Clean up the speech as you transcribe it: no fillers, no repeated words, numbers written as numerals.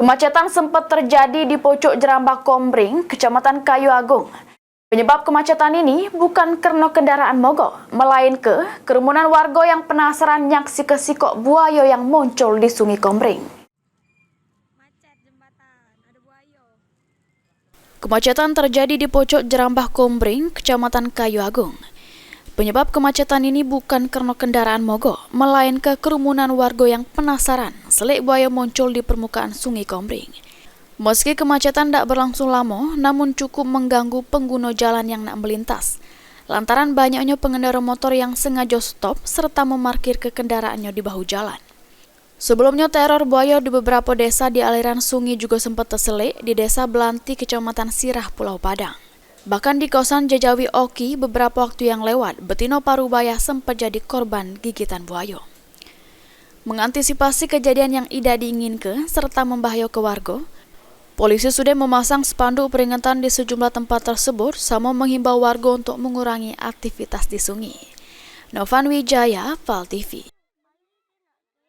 Kemacetan sempat terjadi di Pocok Jerambah Kombring, Kecamatan Kayu Agung. Penyebab kemacetan ini bukan karena kendaraan mogok, melainkan kerumunan warga yang penasaran nyaksi kesikok buaya yang muncul di Sungai Kombring. Kemacetan terjadi di Pocok Jerambah Kombring, Kecamatan Kayu Agung. Penyebab kemacetan ini bukan karena kendaraan mogok, melainkan kerumunan warga yang penasaran selik buaya muncul di permukaan Sungai Kombring. Meski kemacetan tidak berlangsung lama, namun cukup mengganggu pengguna jalan yang nak melintas. Lantaran banyaknya pengendara motor yang sengaja stop serta memarkir ke kendaraannya di bahu jalan. Sebelumnya teror buaya di beberapa desa di aliran sungai juga sempat terselik di Desa Belanti, Kecamatan Sirah, Pulau Padang. Bahkan di kawasan Jajawi Oki beberapa waktu yang lewat, betina parubaya sempat jadi korban gigitan buaya. Mengantisipasi kejadian yang tidak diinginkan serta membahayakan warga, polisi sudah memasang spanduk peringatan di sejumlah tempat tersebut sama menghimbau warga untuk mengurangi aktivitas di sungai. Novan Wijaya, Val TV.